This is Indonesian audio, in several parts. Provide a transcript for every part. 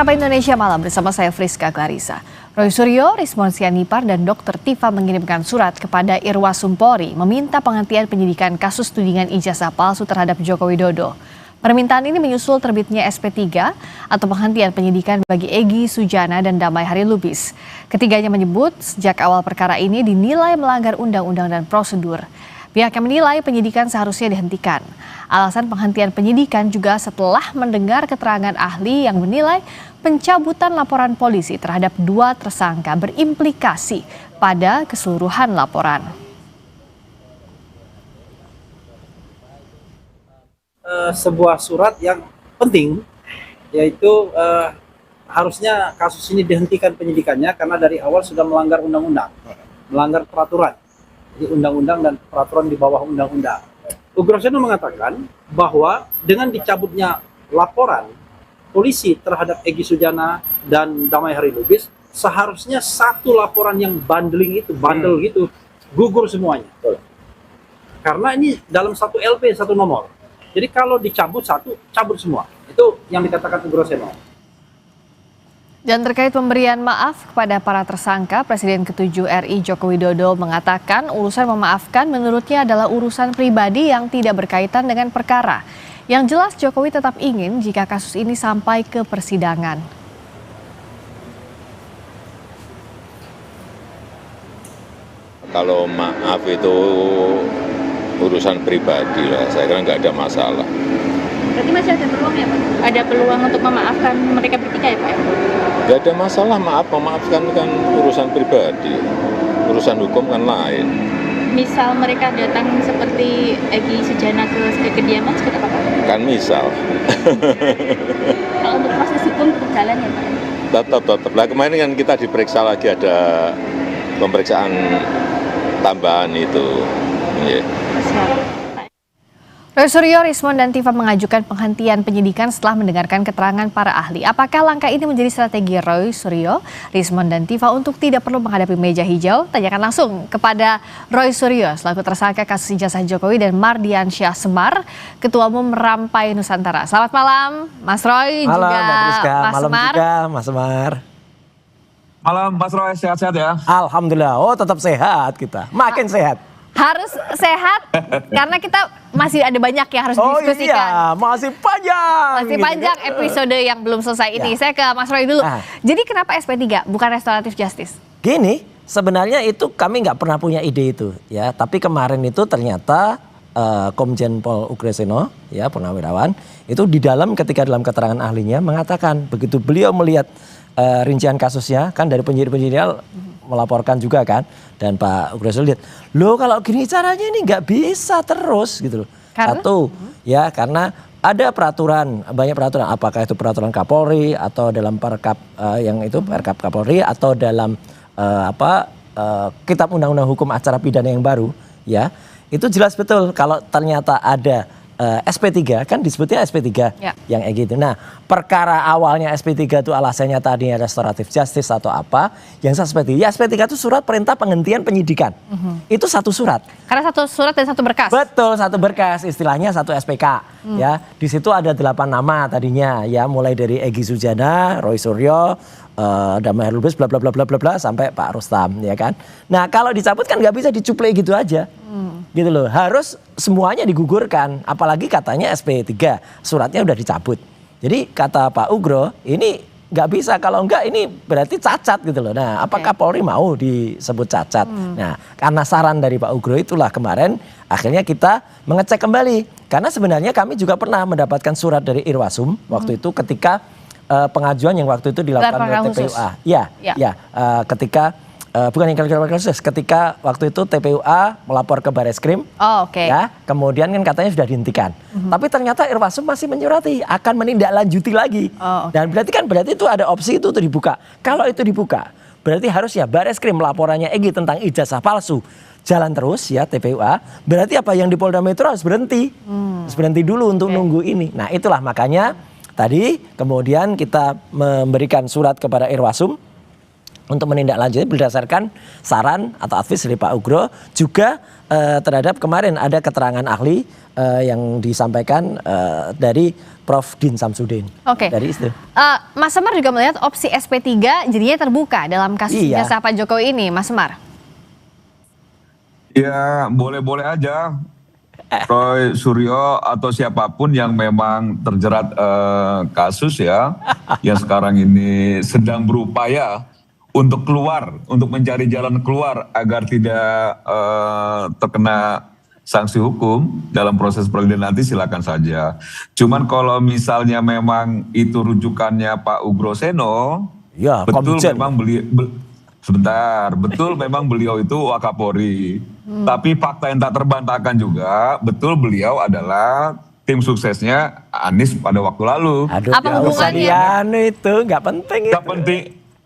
Sapa Indonesia Malam bersama saya Friska Clarissa. Roy Suryo, Rismon Sianipar, dan Dr. Tifa mengirimkan surat kepada Irwasum Polri meminta penghentian penyidikan kasus tudingan ijazah palsu terhadap Joko Widodo. Permintaan ini menyusul terbitnya SP3 atau penghentian penyidikan bagi Egy Sujana dan Damai Hari Lubis. Ketiganya menyebut sejak awal perkara ini dinilai melanggar undang-undang dan prosedur. Pihaknya menilai penyidikan seharusnya dihentikan. Alasan penghentian penyidikan juga setelah mendengar keterangan ahli yang menilai pencabutan laporan polisi terhadap dua tersangka berimplikasi pada keseluruhan laporan. Sebuah surat yang penting, yaitu harusnya kasus ini dihentikan penyidikannya karena dari awal sudah melanggar undang-undang, melanggar peraturan. Jadi undang-undang dan peraturan di bawah undang-undang. Ugroseno mengatakan bahwa dengan dicabutnya laporan polisi terhadap Egy Sujana dan Damai Hari Lubis, seharusnya satu laporan yang bandel gitu, gugur semuanya. Karena ini dalam satu LP, satu nomor. Jadi kalau dicabut satu, cabut semua. Itu yang dikatakan Ugroseno. Dan terkait pemberian maaf kepada para tersangka, Presiden ke-7 RI Joko Widodo mengatakan urusan memaafkan menurutnya adalah urusan pribadi yang tidak berkaitan dengan perkara. Yang jelas Jokowi tetap ingin jika kasus ini sampai ke persidangan. Kalau maaf itu urusan pribadi lah, saya kira nggak ada masalah. Berarti masih ada peluang ya Pak? Ada peluang untuk memaafkan mereka bertiga ya Pak? Nggak ada masalah, memaafkan kan urusan pribadi, urusan hukum kan lain. Misal mereka datang seperti Egy Sujana ke kediaman seperti apa Pak? Kan misal. Kalau untuk proses hukum tetap jalan ya Pak? Tetap. Lah kemarin kan kita diperiksa lagi, ada pemeriksaan tambahan itu. Yeah. Roy Suryo, Rismon, dan Tifa mengajukan penghentian penyidikan setelah mendengarkan keterangan para ahli. Apakah langkah ini menjadi strategi Roy Suryo, Rismon, dan Tifa untuk tidak perlu menghadapi meja hijau? Tanyakan langsung kepada Roy Suryo selaku tersangka kasus ijazah Jokowi dan Mardian Syah Semar, Ketua Umum Rampai Nusantara. Selamat malam, Mas Roy, malam, juga Mbak Friska. Mas malam Semar. Juga, Mas Semar. Malam, Mas Roy, sehat-sehat ya? Alhamdulillah, tetap sehat kita, makin sehat. Harus sehat karena kita masih ada banyak yang harus didiskusikan. Oh iya, masih panjang. Masih panjang episode yang belum selesai ini. Saya ke Mas Roy dulu. Jadi kenapa SP3 bukan restoratif justice? Gini, sebenarnya itu kami nggak pernah punya ide itu ya. Tapi kemarin itu ternyata Komjen Pol Ugroseno, ya Purnawirawan, itu di dalam ketika dalam keterangan ahlinya mengatakan begitu beliau melihat rincian kasusnya kan dari penyidik-penyidik melaporkan juga kan, dan Pak Ugroseno lihat, loh kalau gini caranya ini nggak bisa terus gitu loh. Karena? Satu, ya karena ada peraturan, banyak peraturan, apakah itu peraturan Kapolri atau dalam Perkap yang itu Perkap Kapolri atau dalam Kitab Undang-Undang Hukum Acara Pidana yang baru, ya itu jelas betul kalau ternyata ada SP3 kan disebutnya SP3 ya. Yang kayak gitu. Nah, perkara awalnya SP3 itu alasannya tadinya restoratif justice atau apa, yang SP3. Ya SP3 itu surat perintah penghentian penyidikan. Itu satu surat. Karena satu surat dan satu berkas. Betul, satu berkas, istilahnya satu SPK. Ya, di situ ada 8 nama tadinya, ya mulai dari Egy Sujana, Roy Suryo, Damai Hari Lubis, bla bla bla bla bla bla sampai Pak Rustam, ya kan. Nah, kalau dicabut kan nggak bisa dicuplek gitu aja. Gitu loh, harus semuanya digugurkan, apalagi katanya SP3 suratnya udah dicabut. Jadi kata Pak Ugro ini nggak bisa, kalau enggak ini berarti cacat gitu loh. Nah, apakah Polri mau disebut cacat? Nah, karena saran dari Pak Ugro itulah kemarin akhirnya kita mengecek kembali, karena sebenarnya kami juga pernah mendapatkan surat dari Irwasum waktu itu ketika pengajuan yang waktu itu dilakukan oleh TPUA. Ketika bukan yang khusus, ketika waktu itu TPUA melapor ke Bareskrim, ya, kemudian kan katanya sudah dihentikan. Tapi ternyata Irwasum masih menyurati akan menindaklanjuti lagi. Dan berarti itu ada opsi itu dibuka. Kalau itu dibuka, berarti harus ya Bareskrim laporannya Egy tentang ijazah palsu jalan terus ya TPUA. Berarti apa yang di Polda Metro harus berhenti, harus berhenti dulu untuk nunggu ini. Nah itulah makanya tadi kemudian kita memberikan surat kepada Irwasum untuk menindaklanjuti berdasarkan saran atau advice dari Pak Ugro, juga terhadap kemarin ada keterangan ahli yang disampaikan dari Prof. Din Samsudin. Oke. Dari itu. Mas Semar juga melihat opsi SP3 jadinya terbuka dalam kasus Iya. ijazah Pak Jokowi ini, Mas Semar. Ya, boleh-boleh aja. Roy Suryo atau siapapun yang memang terjerat kasus ya, yang sekarang ini sedang berupaya untuk keluar, untuk mencari jalan keluar agar tidak terkena sanksi hukum dalam proses peradilan nanti, silakan saja. Cuman kalau misalnya memang itu rujukannya Pak Ugro Seno, Ya, betul Komjen. memang betul memang beliau itu Wakapolri. Tapi fakta yang tak terbantahkan juga, betul beliau adalah tim suksesnya Anies pada waktu lalu. Aduh, Apa nggak usah hubungannya? dianu itu, nggak penting itu.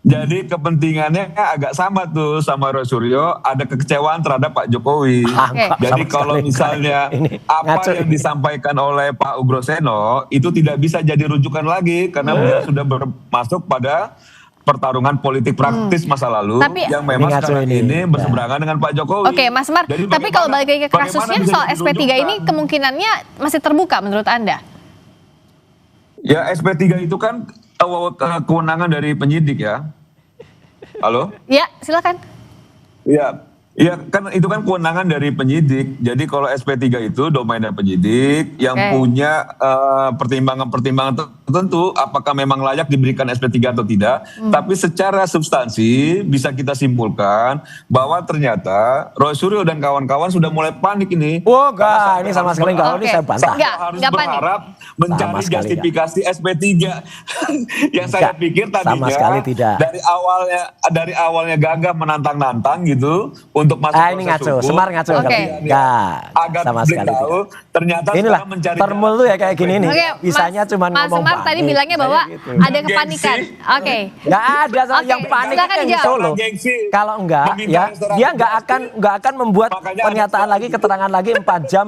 Jadi kepentingannya agak sama tuh sama Roy Suryo, ada kekecewaan terhadap Pak Jokowi. Oke. Jadi Sama kalau sekali. misalnya Ini apa ngaco yang ini. disampaikan oleh Pak Ugro Seno itu tidak bisa jadi rujukan lagi karena beliau sudah masuk pada pertarungan politik praktis masa lalu Tapi- yang memang Ini ngaco sekarang ini. ini berseberangan dengan Pak Jokowi. Oke, Mas Semar. Jadi Tapi kalau balik lagi ke bagaimana kasusnya bisa soal SP3 ini dirujukkan? kemungkinannya masih terbuka menurut Anda? Ya SP3 itu kan kewenangan dari penyidik ya. Halo? Ya, silakan. Iya, kan itu kan kewenangan dari penyidik. Jadi kalau SP3 itu domainnya penyidik yang Oke. punya pertimbangan-pertimbangan tertentu apakah memang layak diberikan SP3 atau tidak. Tapi secara substansi bisa kita simpulkan bahwa ternyata Roy Suryo dan kawan-kawan sudah mulai panik ini. Oh enggak, ini sama sekali enggak. Ini Oke. saya bantah. Enggak, Harus enggak panik. berharap mencari Sama sekali justifikasi SP3 yang saya Enggak, pikir tadinya sama sekali tidak. dari awalnya gagah menantang-nantang gitu untuk masuk Ini proses ngaco, hukum. Semar ngaco. Oke. Enggak, Agar sama publik sekali tahu, tidak. ternyata Inilah sekarang mencari termul tuh ya kayak gini nih. Oke, Bisanya cuma Mas ngomong Semar tadi panik. bilangnya bahwa Kayak gitu. ada kepanikan. Oke. Nggak ada soal Oke, yang panik silakan kan di dijawab. Solo. Gengsi. Kalau enggak Meminta ya restoran dia justice. nggak akan membuat Makanya pernyataan ada lagi, keterangan lagi 4 jam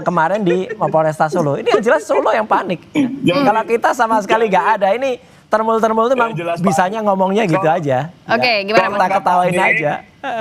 kemarin di Mapolresta Solo. Ini yang jelas Solo yang panik. Kalau kita sama sekali nggak ada. Ini termul-termul itu memang jelas, Pak. bisanya ngomongnya gitu Kalau- aja. Oke, Ya, gimana, Mas? kita ketawain aja.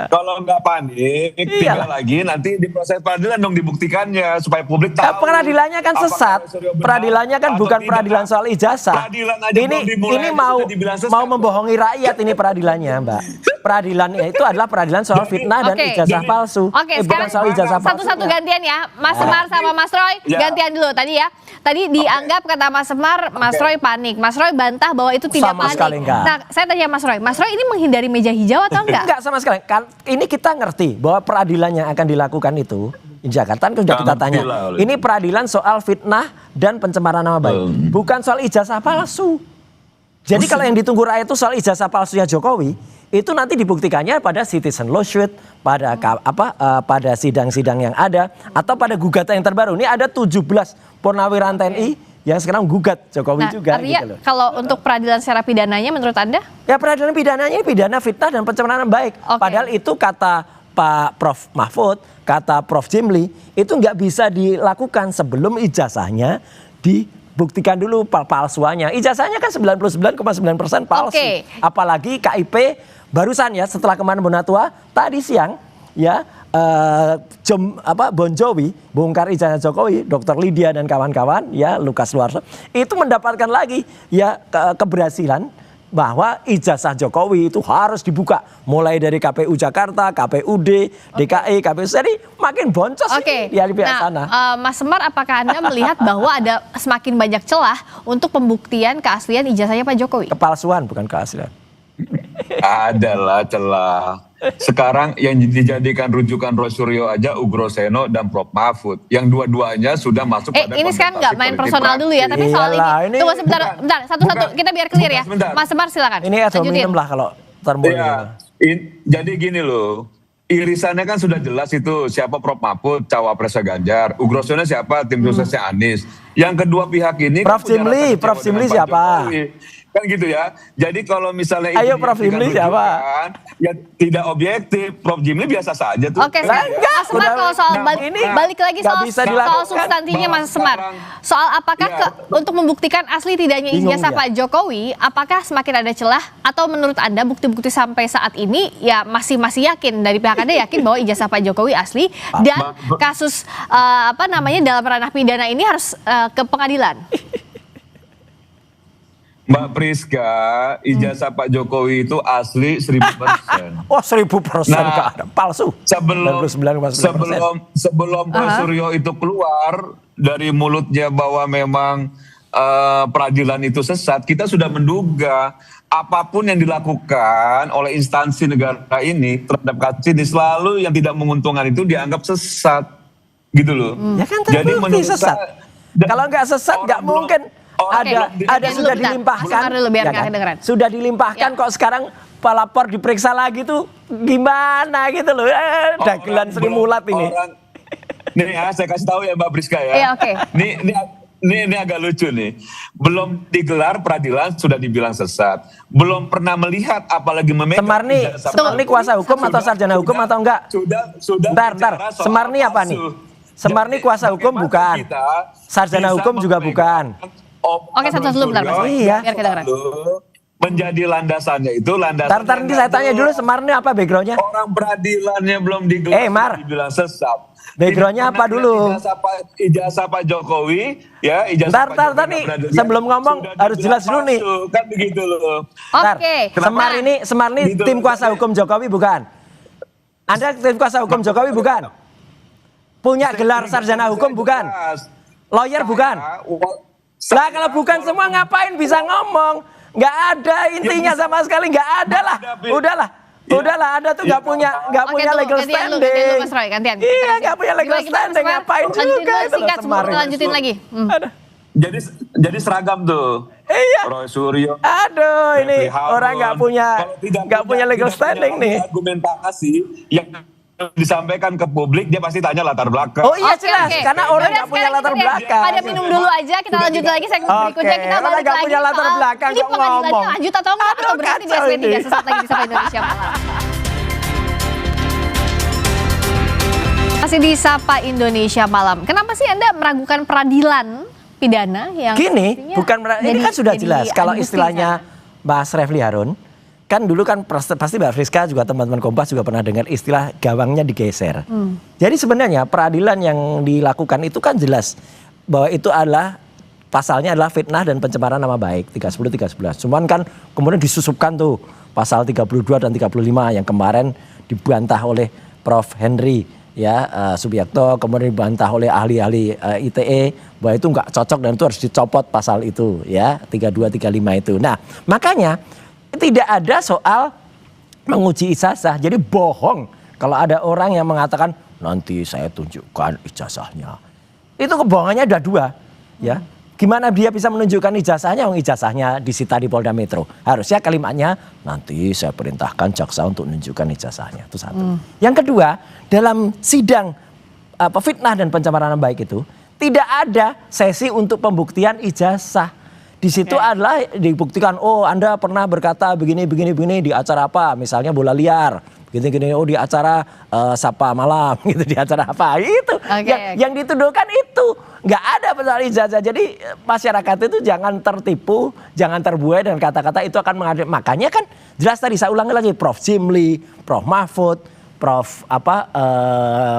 Kalau nggak panik, tinggal Iyalah. lagi nanti di proses peradilan dong dibuktikannya supaya publik tahu. Peradilannya kan apakah sesat. Roy Suryo benar Peradilannya kan atau bukan tidak. peradilan soal ijazah. Peradilan aja Ini belum dimulai ini aja mau sudah dibilang sesat. mau membohongi rakyat ini peradilannya, Mbak. Peradilannya itu adalah peradilan soal fitnah dan Oke. ijazah palsu. Oke, bukan sekarang soal ijazah palsu. satu-satu gantian ya. Mas Semar sama Mas Roy, Ya. gantian dulu tadi ya. Tadi dianggap kata Mas Semar, Mas Roy panik. Mas Roy bantah bahwa itu tidak Sama panik. sekali enggak. Nah, saya tanya Mas Roy ini menghindari meja hijau atau enggak? Enggak sama sekali. Kan ini kita ngerti bahwa peradilan yang akan dilakukan itu di Jakarta kan sudah kita Nggak tanya. ngerti lah oleh Ini peradilan soal fitnah dan pencemaran nama baik, bukan soal ijazah palsu. Jadi kalau yang ditunggu rakyat itu soal ijazah palsunya Jokowi, itu nanti dibuktikannya pada citizen lawsuit, pada pada sidang-sidang yang ada, atau pada gugatan yang terbaru. Ini ada 17 purnawirawan TNI yang sekarang gugat Jokowi Nah, juga. artinya Gitu loh. kalau untuk peradilan secara pidananya menurut Anda? Ya peradilan pidananya ini pidana fitnah dan pencemaran nama baik. Oke. Padahal itu kata Pak Prof Mahfud, kata Prof Jimli, itu nggak bisa dilakukan sebelum ijazahnya dibuktikan dulu palsuannya. Ijazahnya kan 99,9% palsu. Oke. Apalagi KIP barusan ya setelah kemarin Bonatua tadi siang ya Bon Jovi bongkar ijazah Jokowi, Dr. Lydia dan kawan-kawan ya Lukas Luarso itu mendapatkan lagi ya keberhasilan bahwa ijazah Jokowi itu harus dibuka mulai dari KPU Jakarta, KPUD, DKI, KPU. Jadi makin boncos Oke. ini di pihak Nah, sana. Mas Semar, apakah Anda melihat bahwa ada semakin banyak celah untuk pembuktian keaslian ijazahnya Pak Jokowi? Kepalsuan bukan keaslian. Adalah celah. Sekarang yang dijadikan rujukan Roy Suryo aja Ugro Seno dan Prof Mahfud. Yang dua-duanya sudah masuk pada Ini sekarang nggak main kontestasi personal politik dulu ya, tapi soal Iyalah, ini. ini Tunggu sebentar, bukan, bentar, satu-satu bukan, kita biar clear ya. sebentar. Mas Semar silakan. Ini ad Lanjutin. hominem lah kalau termul. Ya, jadi gini loh. Irisannya kan sudah jelas itu siapa Prof Mahfud, cawapresnya Ganjar, Ugro Seno siapa tim suksesnya Anies. Yang kedua pihak ini Prof kan punya Jimli, rasa kecewa Prof Jimli dengan Pak siapa? Jokowi. Kan gitu ya. Jadi kalau misalnya Ayo, ini Prof dijadikan Jimli siapa? rujukan, ya tidak objektif. Prof Jimli biasa saja tuh. Oke, Lah, sekarang enggak, Mas Semar udah- kalau soal nah, ini balik lagi nggak soal bisa soal dilakukan. substansinya Bahwa Mas Semar. sekarang- Soal apakah Iya. untuk membuktikan asli tidaknya Bingung ijazah dia. Pak Jokowi, apakah semakin ada celah atau menurut Anda bukti-bukti sampai saat ini ya masih yakin dari pihak Anda yakin bahwa ijazah Pak Jokowi asli dan kasus dalam ranah pidana ini harus ke pengadilan? Mbak Priska, ijazah Pak Jokowi itu asli 1000%. Oh 1000% Nah, nggak ada, palsu. Sebelum Pak Suryo itu keluar dari mulutnya bahwa memang peradilan itu sesat, kita sudah menduga apapun yang dilakukan oleh instansi negara ini terhadap kasus ini selalu yang tidak menguntungkan itu dianggap sesat, gitu loh. Ya kan Jadi terbukti menurut sesat. Kalau nggak sesat nggak mungkin. Ada Dulu, sudah bentar. dilimpahkan, Dulu, biar ya nggak kan? kedengeran. Sudah dilimpahkan kok sekarang pelapor diperiksa lagi tuh gimana gitu loh. Dagelan Sri Mulat ini. Nih ya, saya kasih tahu ya Mbak Priska ya. Iya, oke. Ini agak lucu nih. Belum digelar peradilan sudah dibilang sesat. Belum pernah melihat apalagi memegang Semarni kuasa hukum atau sarjana hukum atau enggak? Sudah. Bentar. Semarni apa nih? Semarni kuasa hukum bukan. Sarjana hukum juga bukan. Oke, satu-satu dulu bentar, Mas. Iya. Biar kedengeran. Menjadi landasannya itu landasan. Ntar ini saya tanya dulu Semarni apa backgroundnya? Orang peradilannya belum digelar. Mar. Dibilang sesat. Backgroundnya apa dulu? Ijazah Pak Jokowi, ya ijazah Ntar nih, sebelum ngomong harus jelas dulu nih. Kan begitu loh. Oke. Semarni Gitu tim loh. kuasa hukum Jokowi bukan? Anda tim kuasa hukum Jokowi bukan? Punya gelar sarjana hukum bukan? Lawyer bukan? Lah kalau bukan semua ngapain bisa ngomong? Nggak ada intinya sama sekali, nggak ada lah. Udahlah, Anda tuh nggak punya legal standing. Gantian Mas Roy, gantian. Iya, nggak punya legal standing, ngapain juga itu loh Semarni. Lanjutin lagi. Jadi seragam tuh. Iya. Roy Suryo. Aduh, ini Refli Harun. orang nggak punya legal standing nih. Argumentasi yang disampaikan ke publik, dia pasti tanya latar belakang. Oh iya Oke, jelas, oke. karena orang Yaudah, nggak punya sekarang latar kita belakang. Pada minum dulu aja, kita lanjut lagi segmen berikutnya. Kita orang balik nggak lagi punya latar soal belakang, ini kok pengadilannya ngomong. lanjut atau enggak, atau berhenti di kacau SP3 ini. sesaat lagi di Sapa Indonesia Malam. Masih di Sapa Indonesia Malam. Kenapa sih Anda meragukan peradilan pidana yang Gini, sepertinya bukan ini kan sudah jadi jelas. Kalau bukti istilahnya Mas Refli Harun, kan dulu kan pasti Mbak Friska juga teman-teman Kompas juga pernah dengar istilah gawangnya digeser. Jadi sebenarnya peradilan yang dilakukan itu kan jelas bahwa itu adalah pasalnya adalah fitnah dan pencemaran nama baik 30-11. Cuman kan kemudian disusupkan tuh pasal 32 dan 35 yang kemarin dibantah oleh Prof Henry ya Subiakto, kemudian dibantah oleh ahli-ahli ITE bahwa itu nggak cocok dan itu harus dicopot pasal itu ya 32 35 itu. Nah, makanya tidak ada soal menguji ijazah. Jadi bohong kalau ada orang yang mengatakan nanti saya tunjukkan ijazahnya. Itu kebohongannya ada dua, ya. Gimana dia bisa menunjukkan ijazahnya? Ijazahnya disita di Polda Metro. Harusnya kalimatnya nanti saya perintahkan jaksa untuk menunjukkan ijazahnya. Itu satu. Yang kedua, dalam sidang fitnah dan pencemaran nama baik itu tidak ada sesi untuk pembuktian ijazah. Di situ adalah dibuktikan, oh Anda pernah berkata begini di acara apa, misalnya bola liar, gini oh di acara Sapa Malam, gitu di acara apa, itu yang dituduhkan itu nggak ada pasal ijazah. Jadi masyarakat itu jangan tertipu, jangan terbuai dengan kata-kata itu akan mengadu. Makanya kan jelas tadi saya ulangi lagi, Prof Jimli, Prof Mahfud, Prof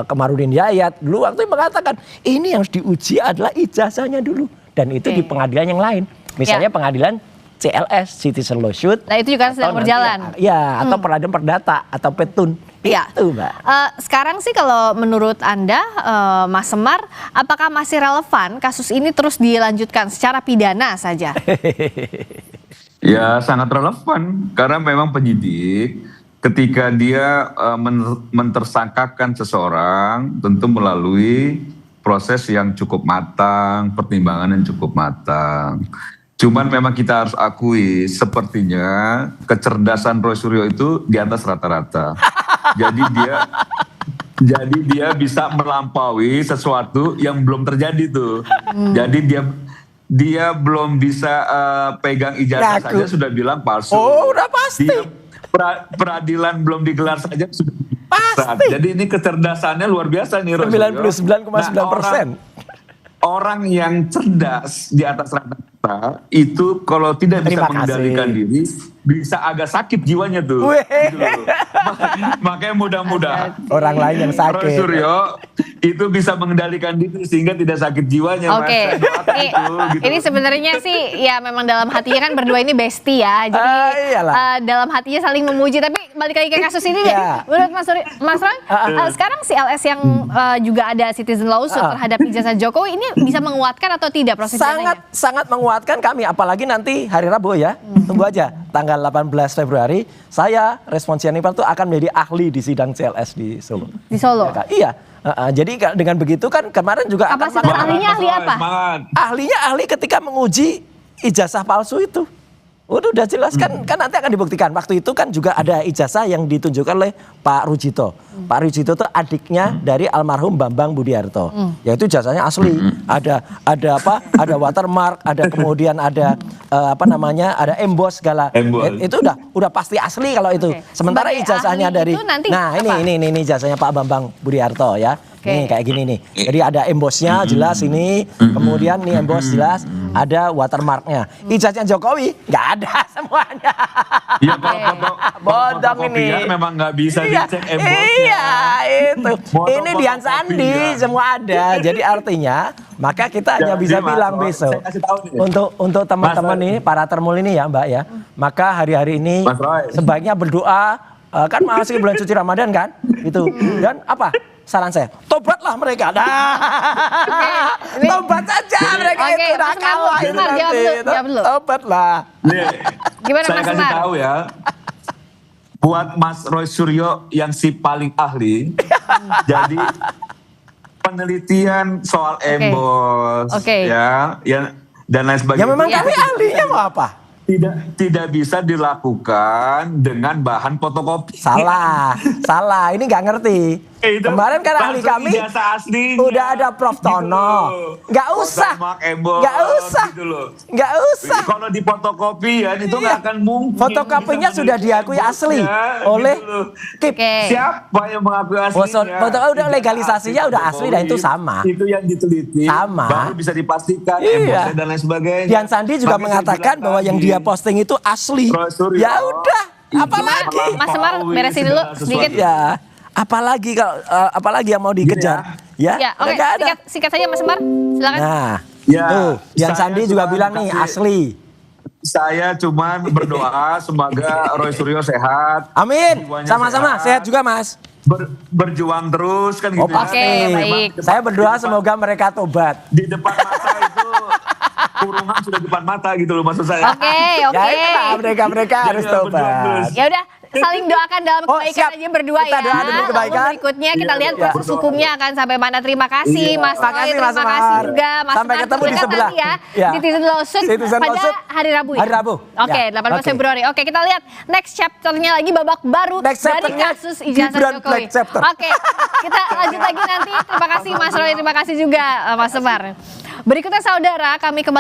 Kamarudin Yayat dulu waktu itu mengatakan ini yang harus diuji adalah ijazahnya dulu dan itu di pengadilan yang lain. Misalnya pengadilan CLS, Citizen Lawsuit. Nah itu juga sedang berjalan. Ya, atau peradilan perdata atau petun. Iya. Itu Mbak. Sekarang sih kalau menurut Anda, Mas Semar, apakah masih relevan kasus ini terus dilanjutkan secara pidana saja? Ya sangat relevan karena memang penyidik ketika dia mentersangkakan seseorang tentu melalui proses yang cukup matang, pertimbangan yang cukup matang. Cuman memang kita harus akui sepertinya kecerdasan Roy Suryo itu di atas rata-rata. Jadi dia bisa melampaui sesuatu yang belum terjadi tuh. Jadi dia belum bisa pegang ijazah saja sudah bilang palsu. Oh, udah pasti. Peradilan belum digelar saja sudah pasti. Jadi ini kecerdasannya luar biasa nih Roy Suryo. 99,9%. Orang yang cerdas di atas rata-rata itu kalau tidak bisa mengendalikan diri bisa agak sakit jiwanya tuh. Weh. Gitu loh. Makanya mudah-mudahan Orang lain yang Roy sakit. Suryo itu bisa mengendalikan diri sehingga tidak sakit jiwanya. Mas. Oke, Saya doakan itu, gitu. ini sebenarnya sih ya memang dalam hatinya kan berdua ini bestie ya, jadi Iyalah. dalam hatinya saling memuji. Tapi balik lagi ke kasus ini deh, Iya. menurut Mas Roy, sekarang si LS yang juga ada citizen lawsuit terhadap ijazah Jokowi ini bisa menguatkan atau tidak proses Sangat menguatkan kami, apalagi nanti hari Rabu ya. Tunggu aja tanggal 18 Februari saya Responsia Nipar itu akan menjadi ahli di sidang CLS di Solo. di Solo? Ya, Kak? Iya. Jadi dengan begitu kan kemarin juga Kapasitas akan ahlinya ahli apa? Semangat. ahlinya ahli ketika menguji ijazah palsu itu. Udah jelas kan nanti akan dibuktikan. Waktu itu kan juga ada ijazah yang ditunjukkan oleh Pak Rujito. Pak Rujito itu adiknya dari almarhum Bambang Budiarto. Yaitu ijazahnya asli. Ada Ada watermark, ada kemudian ada ada emboss segala. Emboss. Itu udah pasti asli kalau itu. Oke. Sementara Sebagai ijazahnya ahli dari itu nanti nah apa? ini ijazahnya Pak Bambang Budiarto ya. Oke. Nih kayak gini nih. Jadi ada embossnya jelas ini, kemudian nih emboss jelas, ada watermarknya. Ijazahnya Jokowi nggak ada semuanya. Iya kalau Bodong fotokopian ini. memang nggak bisa Iya, dicek embossnya. iya itu. Foto Ini Dian Sandi fotokopian. semua ada. Jadi artinya maka kita hanya Jadi, bisa Mas bilang Roy, besok saya kasih tahu nih. untuk teman-teman Mas Roy. nih para termul ini ya Mbak ya. Maka hari-hari ini Mas Roy. sebaiknya berdoa kan masih bulan suci Ramadan kan itu dan apa saran saya tobatlah mereka Ini- tobat saja mereka Oke, itu udah Mas Umar, kalah Mas itu Umar, jawab nanti. dulu, jawab dulu. Tobatlah. Nih, Gimana, saya Mas kasih Umar? tahu ya. Buat Mas Roy Suryo yang si paling ahli, jadi penelitian soal emboss, Oke. ya, dan lain Ya sebagainya. memang Iya. kami ahlinya mau apa? Tidak bisa dilakukan dengan bahan fotokopi. Salah. Ini nggak ngerti. Itu Kemarin kan ahli langsung kami ijazah aslinya. udah ada Prof. Gitu Tono. loh. Nggak usah. Watermark, emboss, Nggak usah. gitu loh. Nggak usah. Kalau di fotokopian itu nggak Iya. akan mungkin. Fotokopinya bisa sudah meneliti diakui asli embossnya, oleh gitu loh. KIP. Oke. Siapa yang mengakui aslinya? Foto udah legalisasinya udah asli dan itu sama. Itu yang diteliti. Sama. Baru bisa dipastikan Iya. embossnya dan lain sebagainya. Dian Sandi juga Makanya saya mengatakan bilang bahwa yang tadi, dia posting itu asli. Roy Suryo, Ya udah, apalagi? Mas Semar, beresin dulu sedikit. Ya, apalagi kalau apalagi yang mau dikejar? Ya, Ya, oke, nggak ada. singkat saja Mas Semar, silakan. Nah, Ya, tuh Dian saya Sandi juga cuma bilang nih kasih- asli. Saya cuman berdoa semoga Roy Suryo sehat. Amin. Jiwanya Sama-sama, sehat juga Mas. Berjuang terus kan gitu. Oh pasti. Oke, baik. Saya berdoa semoga mereka tobat. Di depan mata itu kurungan sudah depan mata gitu loh maksud saya. Oke. Ya itulah mereka Jadi harus berjuang tobat. terus. Ya udah, saling doakan dalam Oh, kebaikan siap. aja berdua Kita ya. doa demi kebaikan. Lalu berikutnya kita Iya, lihat iya. proses hukumnya akan sampai mana. Terima kasih Iya. Mas Terima Roy, kasih, terima Mas kasih Semar. juga Mas Sampai Semar. ketemu di Terdekat sebelah. nanti ya. Ya. Citizen Lawsuit Citizen pada Lawsuit. hari Rabu ya? Hari Rabu. Oke, Ya. 18 Oke. Februari. Oke, kita lihat next chapter-nya lagi babak baru Next dari chapter-nya kasus ijazah Gibran Jokowi. Black chapter. Oke, kita lanjut lagi nanti. Terima kasih Mas Roy, terima kasih juga Mas Semar. Berikutnya saudara, kami kembali